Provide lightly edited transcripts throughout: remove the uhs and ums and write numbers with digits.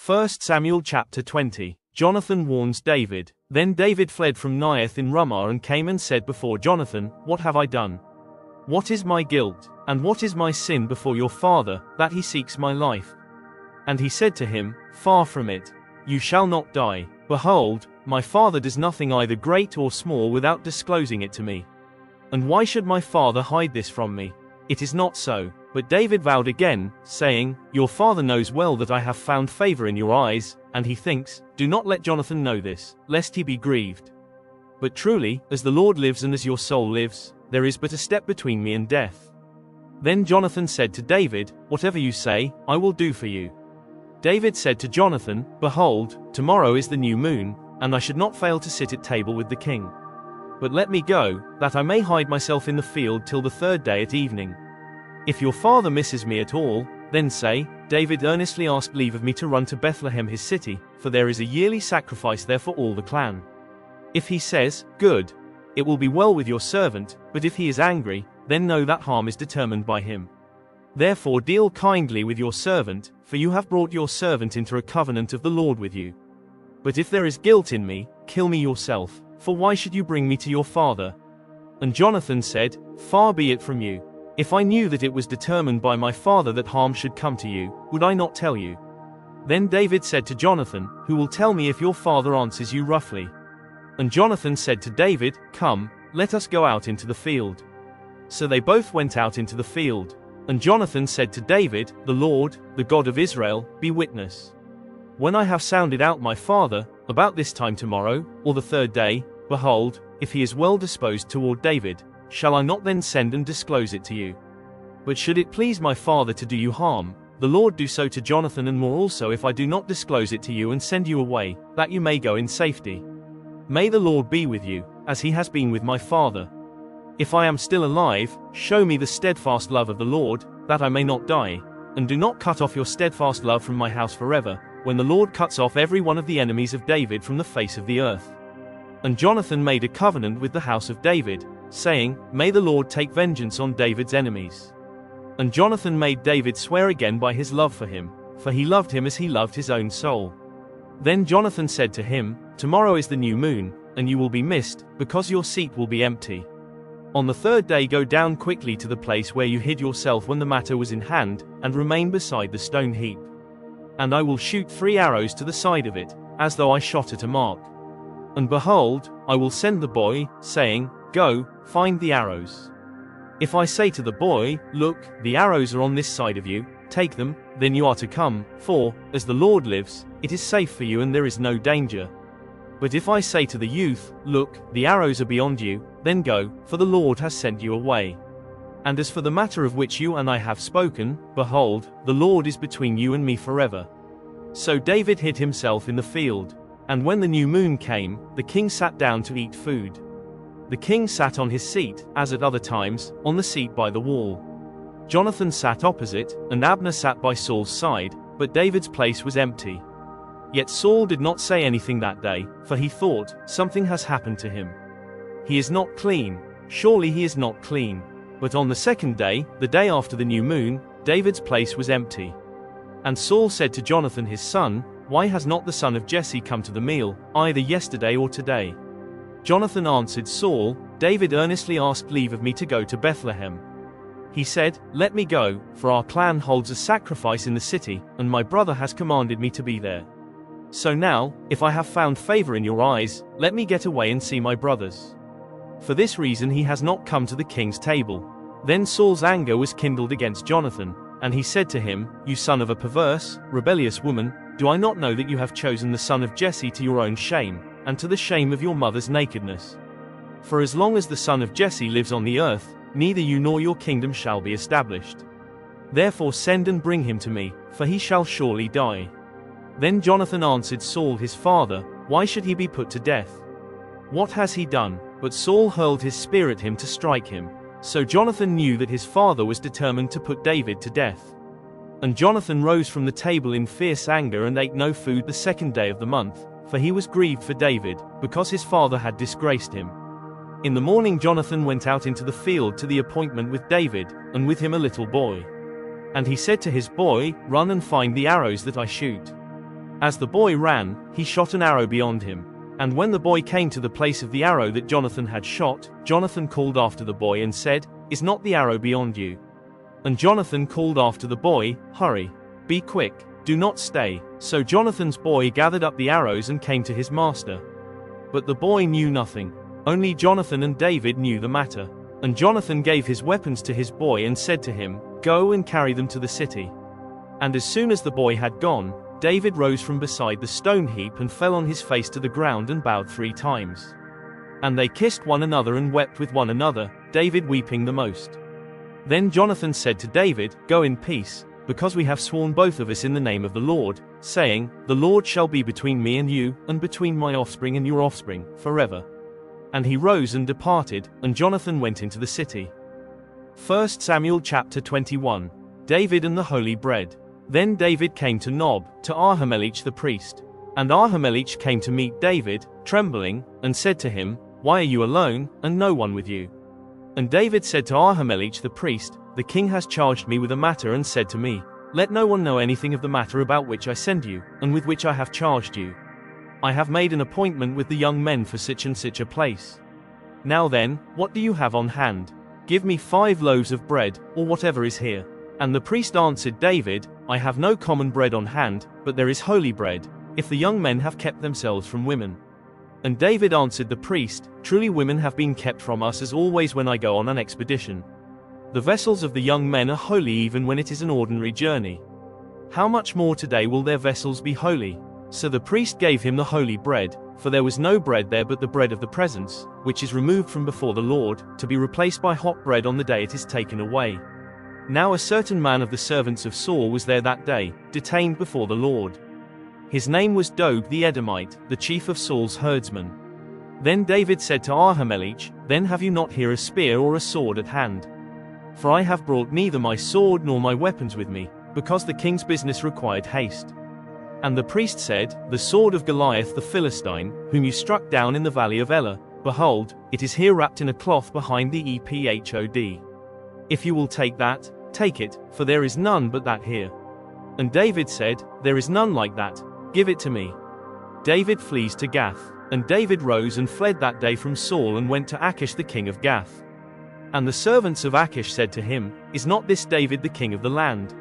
1 Samuel chapter 20. Jonathan warns David. Then David fled from Naioth in Ramah and came and said before Jonathan, What have I done? What is my guilt, and what is my sin before your father, that he seeks my life? And he said to him, Far from it. You shall not die. Behold, my father does nothing either great or small without disclosing it to me. And why should my father hide this from me? It is not so. But David vowed again, saying, Your father knows well that I have found favor in your eyes, and he thinks, Do not let Jonathan know this, lest he be grieved. But truly, as the Lord lives and as your soul lives, there is but a step between me and death. Then Jonathan said to David, Whatever you say, I will do for you. David said to Jonathan, Behold, tomorrow is the new moon, and I should not fail to sit at table with the king. But let me go, that I may hide myself in the field till the third day at evening. If your father misses me at all, then say, David earnestly asked leave of me to run to Bethlehem his city, for there is a yearly sacrifice there for all the clan. If he says, Good, it will be well with your servant, but if he is angry, then know that harm is determined by him. Therefore deal kindly with your servant, for you have brought your servant into a covenant of the Lord with you. But if there is guilt in me, kill me yourself, for why should you bring me to your father? And Jonathan said, Far be it from you. If I knew that it was determined by my father that harm should come to you, would I not tell you? Then David said to Jonathan, Who will tell me if your father answers you roughly? And Jonathan said to David, Come, let us go out into the field. So they both went out into the field. And Jonathan said to David, The Lord, the God of Israel, be witness. When I have sounded out my father, about this time tomorrow, or the third day, behold, if he is well disposed toward David, shall I not then send and disclose it to you? But should it please my father to do you harm, the Lord do so to Jonathan and more also if I do not disclose it to you and send you away, that you may go in safety. May the Lord be with you, as he has been with my father. If I am still alive, show me the steadfast love of the Lord, that I may not die, and do not cut off your steadfast love from my house forever, when the Lord cuts off every one of the enemies of David from the face of the earth. And Jonathan made a covenant with the house of David, saying, May the Lord take vengeance on David's enemies. And Jonathan made David swear again by his love for him, for he loved him as he loved his own soul. Then Jonathan said to him, Tomorrow is the new moon, and you will be missed, because your seat will be empty. On the third day go down quickly to the place where you hid yourself when the matter was in hand, and remain beside the stone heap. And I will shoot 3 arrows to the side of it, as though I shot at a mark. And behold, I will send the boy, saying, Go, find the arrows. If I say to the boy, Look, the arrows are on this side of you, take them, then you are to come, for, as the Lord lives, it is safe for you and there is no danger. But if I say to the youth, Look, the arrows are beyond you, then go, for the Lord has sent you away. And as for the matter of which you and I have spoken, behold, the Lord is between you and me forever. So David hid himself in the field. And when the new moon came, the king sat down to eat food. The king sat on his seat, as at other times, on the seat by the wall. Jonathan sat opposite, and Abner sat by Saul's side, but David's place was empty. Yet Saul did not say anything that day, for he thought, Something has happened to him. He is not clean, surely he is not clean. But on the second day, the day after the new moon, David's place was empty. And Saul said to Jonathan his son, Why has not the son of Jesse come to the meal, either yesterday or today? Jonathan answered Saul, David earnestly asked leave of me to go to Bethlehem. He said, Let me go, for our clan holds a sacrifice in the city, and my brother has commanded me to be there. So now, if I have found favor in your eyes, let me get away and see my brothers. For this reason he has not come to the king's table. Then Saul's anger was kindled against Jonathan, and he said to him, You son of a perverse, rebellious woman, do I not know that you have chosen the son of Jesse to your own shame, and to the shame of your mother's nakedness? For as long as the son of Jesse lives on the earth, neither you nor your kingdom shall be established. Therefore send and bring him to me, for he shall surely die. Then Jonathan answered Saul his father, Why should he be put to death? What has he done? But Saul hurled his spear at him to strike him. So Jonathan knew that his father was determined to put David to death. And Jonathan rose from the table in fierce anger and ate no food the second day of the month, for he was grieved for David, because his father had disgraced him. In the morning Jonathan went out into the field to the appointment with David, and with him a little boy. And he said to his boy, Run and find the arrows that I shoot. As the boy ran, he shot an arrow beyond him. And when the boy came to the place of the arrow that Jonathan had shot, Jonathan called after the boy and said, "Is not the arrow beyond you?" And Jonathan called after the boy, "Hurry. Be quick, do not stay." So Jonathan's boy gathered up the arrows and came to his master. But the boy knew nothing. Only Jonathan and David knew the matter. And Jonathan gave his weapons to his boy and said to him, "Go and carry them to the city." And as soon as the boy had gone, David rose from beside the stone heap and fell on his face to the ground and bowed 3 times. And they kissed one another and wept with one another, David weeping the most. Then Jonathan said to David, "Go in peace, because we have sworn both of us in the name of the Lord, saying, 'The Lord shall be between me and you, and between my offspring and your offspring, forever.'" And he rose and departed, and Jonathan went into the city. 1 Samuel chapter 21. David and the holy bread. Then David came to Nob, to Ahimelech the priest. And Ahimelech came to meet David, trembling, and said to him, "Why are you alone, and no one with you?" And David said to Ahimelech the priest, "The king has charged me with a matter and said to me, 'Let no one know anything of the matter about which I send you, and with which I have charged you. I have made an appointment with the young men for such and such a place. Now then, what do you have on hand? Give me 5 loaves of bread, or whatever is here." And the priest answered David, "I have no common bread on hand, but there is holy bread, if the young men have kept themselves from women." And David answered the priest, "Truly women have been kept from us as always when I go on an expedition. The vessels of the young men are holy even when it is an ordinary journey. How much more today will their vessels be holy?" So the priest gave him the holy bread, for there was no bread there but the bread of the presence, which is removed from before the Lord, to be replaced by hot bread on the day it is taken away. Now a certain man of the servants of Saul was there that day, detained before the Lord. His name was Doeg the Edomite, the chief of Saul's herdsmen. Then David said to Ahimelech, "Then have you not here a spear or a sword at hand? For I have brought neither my sword nor my weapons with me, because the king's business required haste." And the priest said, "The sword of Goliath the Philistine, whom you struck down in the valley of Elah, behold, it is here wrapped in a cloth behind the ephod. If you will take that, take it, for there is none but that here." And David said, "There is none like that, give it to me." David flees to Gath. And David rose and fled that day from Saul and went to Achish the king of Gath. And the servants of Achish said to him, "Is not this David the king of the land?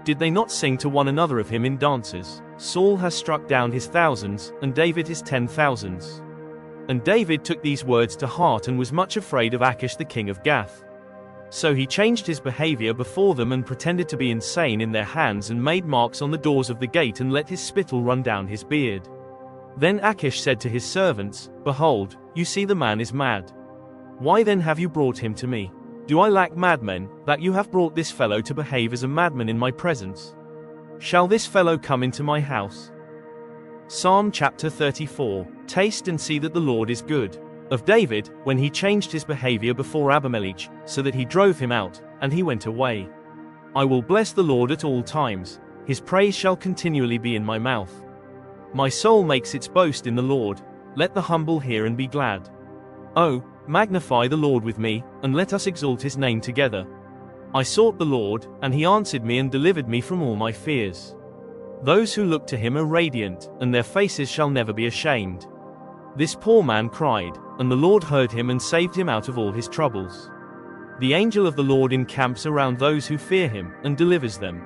Did they not sing to one another of him in dances? Saul has struck down his thousands, and David his 10,000s." And David took these words to heart and was much afraid of Achish the king of Gath. So he changed his behavior before them and pretended to be insane in their hands and made marks on the doors of the gate and let his spittle run down his beard. Then Achish said to his servants, "Behold, you see the man is mad. Why then have you brought him to me? Do I lack madmen, that you have brought this fellow to behave as a madman in my presence? Shall this fellow come into my house?" Psalm chapter 34. Taste and see that the Lord is good. Of David, when he changed his behavior before Abimelech, so that he drove him out, and he went away. I will bless the Lord at all times, his praise shall continually be in my mouth. My soul makes its boast in the Lord, let the humble hear and be glad. Oh, magnify the Lord with me, and let us exalt his name together. I sought the Lord, and he answered me and delivered me from all my fears. Those who look to him are radiant, and their faces shall never be ashamed. This poor man cried, and the Lord heard him and saved him out of all his troubles. The angel of the Lord encamps around those who fear him, and delivers them.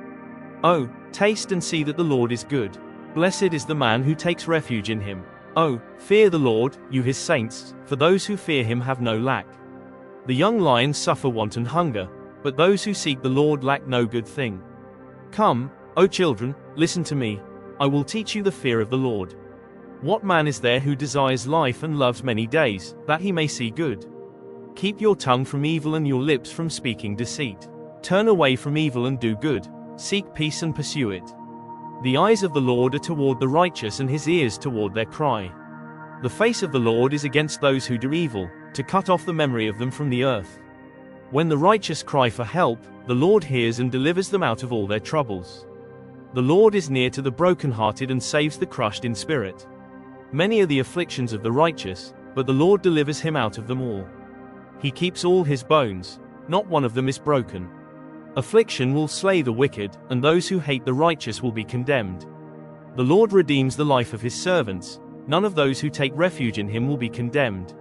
Oh, taste and see that the Lord is good. Blessed is the man who takes refuge in him. Oh, fear the Lord, you his saints, for those who fear him have no lack. The young lions suffer want and hunger, but those who seek the Lord lack no good thing. Come, O children, listen to me. I will teach you the fear of the Lord. What man is there who desires life and loves many days, that he may see good? Keep your tongue from evil and your lips from speaking deceit. Turn away from evil and do good. Seek peace and pursue it. The eyes of the Lord are toward the righteous and his ears toward their cry. The face of the Lord is against those who do evil, to cut off the memory of them from the earth. When the righteous cry for help, the Lord hears and delivers them out of all their troubles. The Lord is near to the brokenhearted and saves the crushed in spirit. Many are the afflictions of the righteous, but the Lord delivers him out of them all. He keeps all his bones, not one of them is broken. Affliction will slay the wicked, and those who hate the righteous will be condemned. The Lord redeems the life of his servants. None of those who take refuge in him will be condemned.